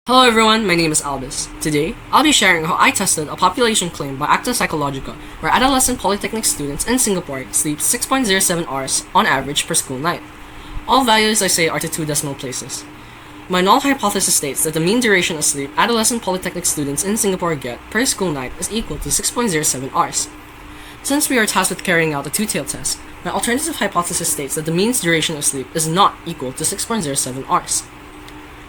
Hello everyone, my name is Albus. Today, I'll be sharing how I tested a population claim by Acta Psychologica, where adolescent polytechnic students in Singapore sleep 6.07 hours on average per school night. All values I say are to 2 decimal places. My null hypothesis states that the mean duration of sleep adolescent polytechnic students in Singapore get per school night is equal to 6.07 hours. Since we are tasked with carrying out a two-tailed test, my alternative hypothesis states that the mean duration of sleep is not equal to 6.07 hours.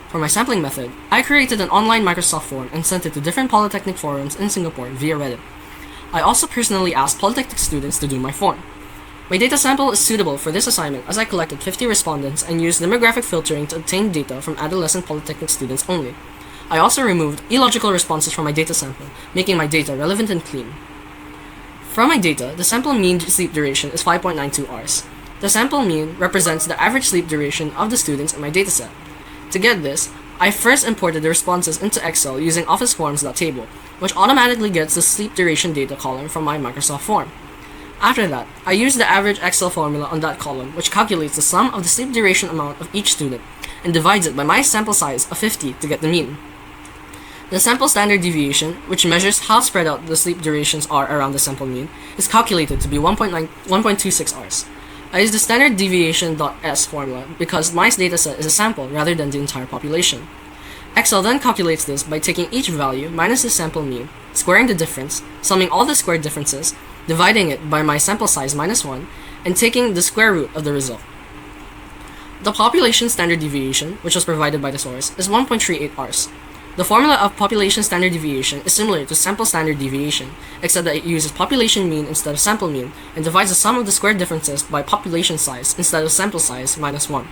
For my sampling method, I created an online Microsoft form and sent it to different polytechnic forums in Singapore via Reddit. I also personally asked polytechnic students to do my form. My data sample is suitable for this assignment as I collected 50 respondents and used demographic filtering to obtain data from adolescent polytechnic students only. I also removed illogical responses from my data sample, making my data relevant and clean. From my data, the sample mean sleep duration is 5.92 hours. The sample mean represents the average sleep duration of the students in my dataset. To get this, I first imported the responses into Excel using officeforms.table, which automatically gets the sleep duration data column from my Microsoft form. After that, I used the average Excel formula on that column, which calculates the sum of the sleep duration amount of each student, and divides it by my sample size of 50 to get the mean. The sample standard deviation, which measures how spread out the sleep durations are around the sample mean, is calculated to be 1.26 hours. I use the standard deviation.s formula because my dataset is a sample rather than the entire population. Excel then calculates this by taking each value minus the sample mean, squaring the difference, summing all the squared differences, dividing it by my sample size minus 1, and taking the square root of the result. The population standard deviation, which was provided by the source, is 1.38 hours. The formula of population standard deviation is similar to sample standard deviation, except that it uses population mean instead of sample mean, and divides the sum of the squared differences by population size instead of sample size minus 1.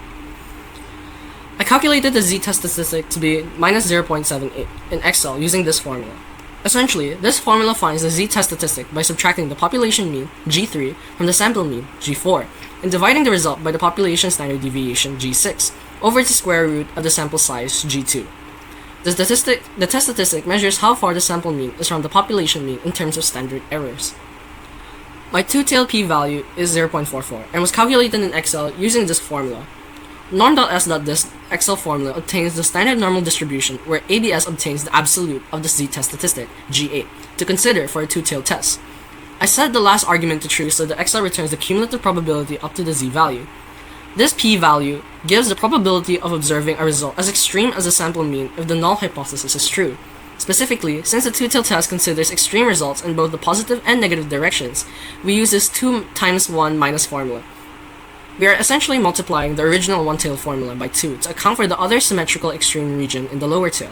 I calculated the z-test statistic to be minus 0.78 in Excel using this formula. Essentially, this formula finds the z-test statistic by subtracting the population mean, G3, from the sample mean, G4, and dividing the result by the population standard deviation, G6, over the square root of the sample size, G2. The test statistic measures how far the sample mean is from the population mean in terms of standard errors. My two-tailed p-value is 0.44 and was calculated in Excel using this formula. Norm.s.this Excel formula obtains the standard normal distribution where ABS obtains the absolute of the z-test statistic, G8, to consider for a two-tailed test. I set the last argument to true so that Excel returns the cumulative probability up to the z-value. This p-value gives the probability of observing a result as extreme as the sample mean if the null hypothesis is true. Specifically, since the two-tailed test considers extreme results in both the positive and negative directions, we use this 2 times 1 minus formula. We are essentially multiplying the original one-tailed formula by 2 to account for the other symmetrical extreme region in the lower tail.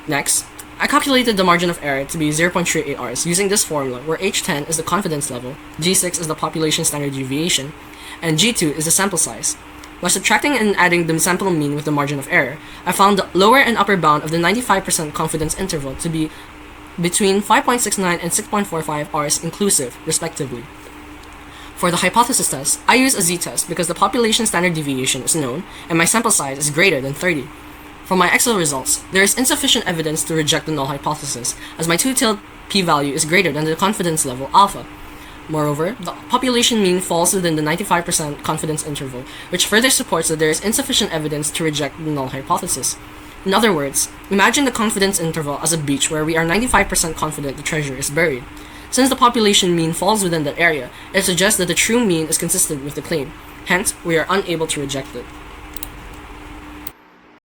Next, I calculated the margin of error to be 0.38 hours using this formula where H10 is the confidence level, G6 is the population standard deviation, and G2 is the sample size. By subtracting and adding the sample mean with the margin of error, I found the lower and upper bound of the 95% confidence interval to be between 5.69 and 6.45 hours inclusive, respectively. For the hypothesis test, I use a z-test because the population standard deviation is known and my sample size is greater than 30. For my Excel results, there is insufficient evidence to reject the null hypothesis as my two-tailed p-value is greater than the confidence level alpha. Moreover, the population mean falls within the 95% confidence interval, which further supports that there is insufficient evidence to reject the null hypothesis. In other words, imagine the confidence interval as a beach where we are 95% confident the treasure is buried. Since the population mean falls within that area, it suggests that the true mean is consistent with the claim. Hence, we are unable to reject it.